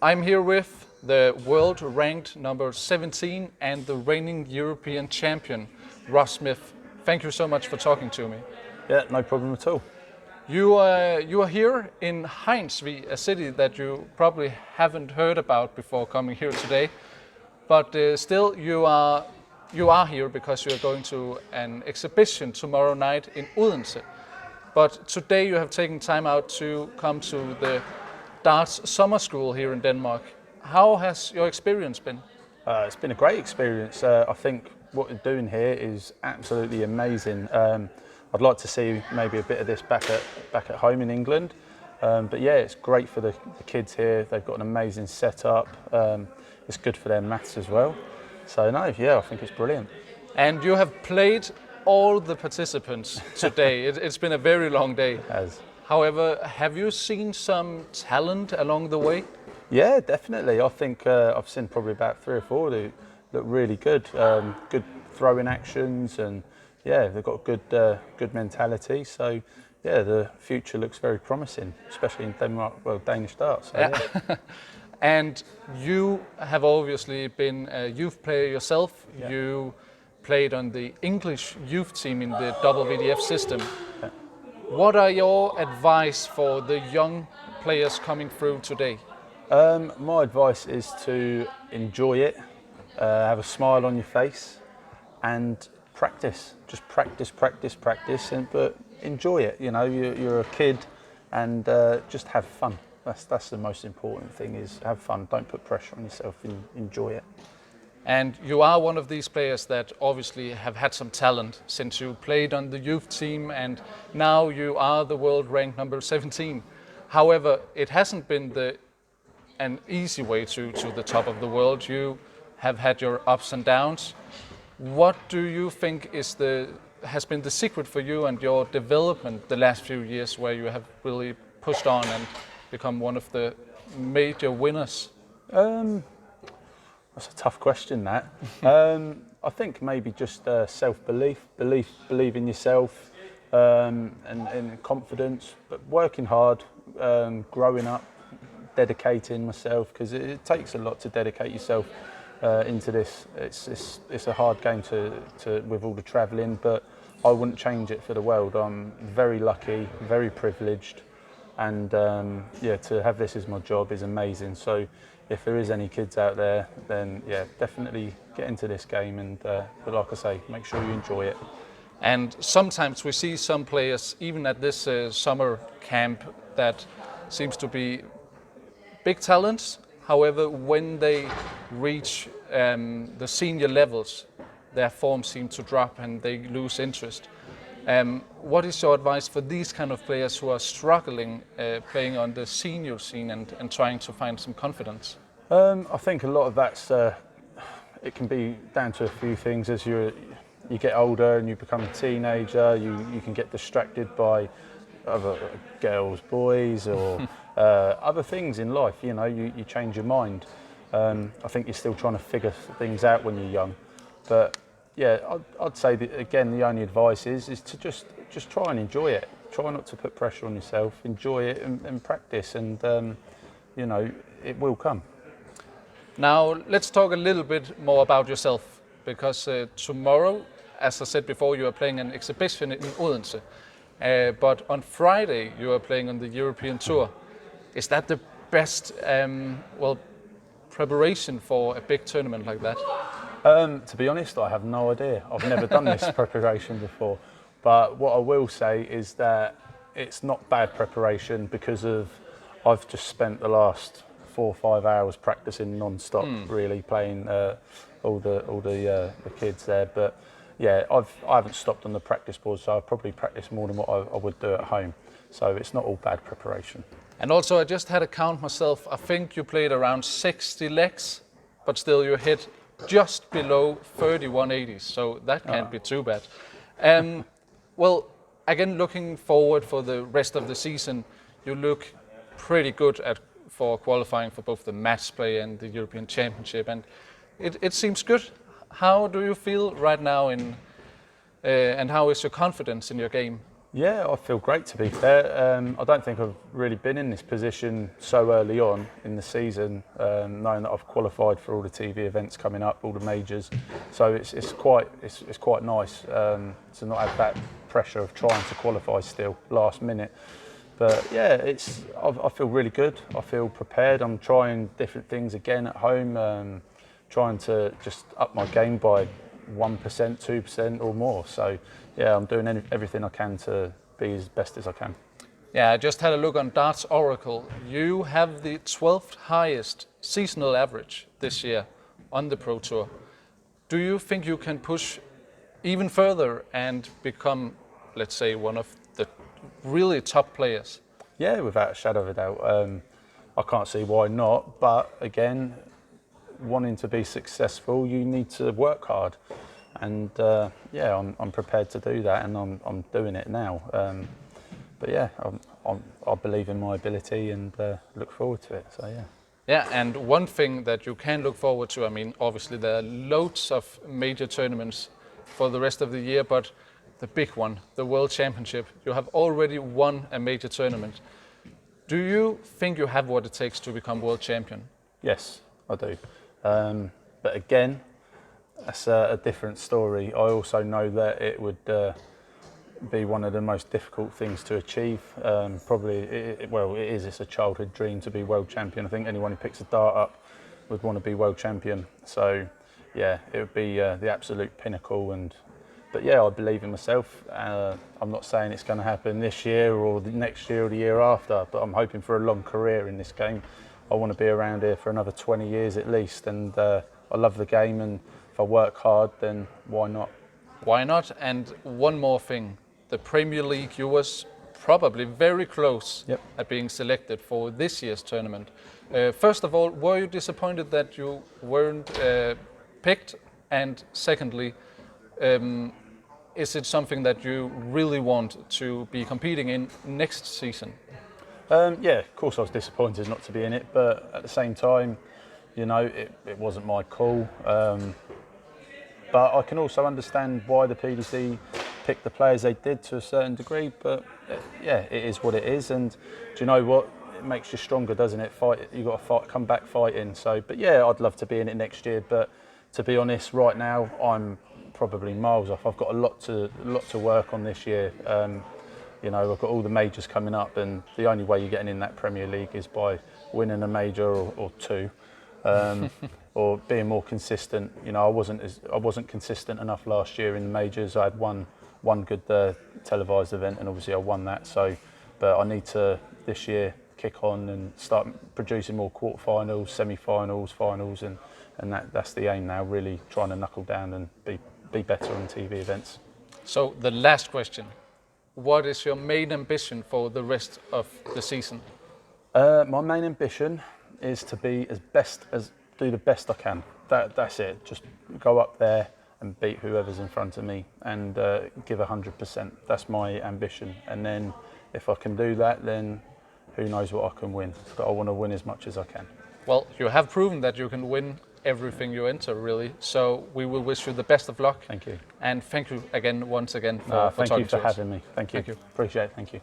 I'm here with the world ranked number 17 and the reigning European champion, Ross Smith. Thank you so much for talking to me. Yeah, no problem at all. You are here in Hejnsvig, a city that you probably haven't heard about before coming here today, but still you are here because you are going to an exhibition tomorrow night in Odense. But today you have taken time out to come to the darts summer school here in Denmark. How has your experience been? It's been a great experience. I think what we're doing here is absolutely amazing. I'd like to see maybe a bit of this back at home in England. But yeah, it's great for the kids here. They've got an amazing setup. It's good for their maths as well. So no, yeah, I think it's brilliant. And you have played all the participants today. It's been a very long day. It has. However, have you seen some talent along the way? Yeah, definitely. I think I've seen probably about 3 or 4 that look really good. Good throwing actions, and yeah, they've got good mentality. So yeah, the future looks very promising, especially in Denmark, Danish darts. So, yeah. And you have obviously been a youth player yourself. Yeah. You played on the English youth team in the WVDF system. Yeah. What are your advice for the young players coming through today? My advice is to enjoy it, have a smile on your face, and practice. Just practice, but enjoy it. You know, you're a kid, and just have fun. That's the most important thing, is have fun. Don't put pressure on yourself, and enjoy it. And you are one of these players that obviously have had some talent since you played on the youth team, and now you are the world ranked number 17. However, it hasn't been an easy way to the top of the world. You have had your ups and downs. What do you think has been the secret for you and your development the last few years, where you have really pushed on and become one of the major winners? That's a tough question, that. I think maybe just self-belief, believe in yourself, and confidence, but working hard, growing up, dedicating myself, because it takes a lot to dedicate yourself into this. It's a hard game to with all the travelling, but I wouldn't change it for the world. I'm very lucky, very privileged, and yeah, to have this as my job is amazing. So if there is any kids out there, then yeah, definitely get into this game, and but like I say, make sure you enjoy it. And sometimes we see some players, even at this summer camp, that seems to be big talents. However, when they reach the senior levels, their form seems to drop and they lose interest. What is your advice for these kind of players who are struggling playing on the senior scene and trying to find some confidence? I think a lot of that's it can be down to a few things. As you get older and you become a teenager, you can get distracted by other girls, boys, or other things in life. You know, you change your mind. I think you're still trying to figure things out when you're young, but yeah, I'd say that again, the only advice is to just try and enjoy it. Try not to put pressure on yourself. Enjoy it and practice, and you know, it will come. Now let's talk a little bit more about yourself, because tomorrow, as I said before, you are playing an exhibition in Odense, but on Friday you are playing on the European Tour. Is that the best preparation for a big tournament like that? To be honest, I have no idea. I've never done this preparation before. But what I will say is that it's not bad preparation, because I've just spent the last 4 or 5 hours practicing non-stop, really playing all the kids there. But yeah, I haven't stopped on the practice board, so I probably practice more than what I would do at home. So it's not all bad preparation. And also, I just had a count myself. I think you played around 60 legs, but still you hit just below 3180s, so that can't be too bad. Well, again, looking forward for the rest of the season, you look pretty good for qualifying for both the Matchplay and the European Championship, and it seems good. How do you feel right now and how is your confidence in your game? Yeah, I feel great, to be fair. I don't think I've really been in this position so early on in the season, knowing that I've qualified for all the TV events coming up, all the majors. So it's quite nice to not have that pressure of trying to qualify still last minute. But yeah, I feel really good. I feel prepared. I'm trying different things again at home, trying to just up my game by 1%, 2% or more. So yeah, I'm doing everything I can to be as best as I can. Yeah, I just had a look on Darts Oracle. You have the 12th highest seasonal average this year on the Pro Tour. Do you think you can push even further and become, let's say, one of the really top players? Yeah, without a shadow of a doubt. I can't see why not, but again, wanting to be successful, you need to work hard, and yeah, I'm prepared to do that, and I'm doing it now. But yeah, I believe in my ability and look forward to it. So yeah. Yeah, and one thing that you can look forward to, I mean, obviously there are loads of major tournaments for the rest of the year, but the big one, the World Championship, you have already won a major tournament. Do you think you have what it takes to become world champion? Yes, I do. But again, that's a different story. I also know that it would be one of the most difficult things to achieve. Probably, it's a childhood dream to be world champion. I think anyone who picks a dart up would want to be world champion. So yeah, it would be the absolute pinnacle. But yeah, I believe in myself. I'm not saying it's going to happen this year or the next year or the year after, but I'm hoping for a long career in this game. I want to be around here for another 20 years at least, and I love the game, and if I work hard, then why not? Why not? And one more thing, the Premier League, you was probably very close at being selected for this year's tournament. First of all, were you disappointed that you weren't picked? And secondly, is it something that you really want to be competing in next season? Yeah, of course I was disappointed not to be in it, but at the same time, you know, it wasn't my call. But I can also understand why the PDC picked the players they did to a certain degree. But yeah, it is what it is. And do you know what? It makes you stronger, doesn't it? You got to fight, come back fighting. So, but yeah, I'd love to be in it next year. But to be honest, right now I'm probably miles off. I've got a lot to work on this year. You know, I've got all the majors coming up, and the only way you're getting in that Premier League is by winning a major or two, or being more consistent. You know, I wasn't consistent enough last year in the majors. I had one good televised event, and obviously I won that. So, but I need to this year kick on and start producing more quarterfinals, semi-finals, finals, and that's the aim now. Really trying to knuckle down and be better on TV events. So the last question. What is your main ambition for the rest of the season? My main ambition is to be do the best I can. That's it. Just go up there and beat whoever's in front of me and give 100%. That's my ambition. And then if I can do that, then who knows what I can win. But I want to win as much as I can. Well, you have proven that you can win everything you enter, really. So we will wish you the best of luck. Thank you. And thank you again, once again, for talking to us. Thank you for having me. Thank you. Thank you. Appreciate it. Thank you.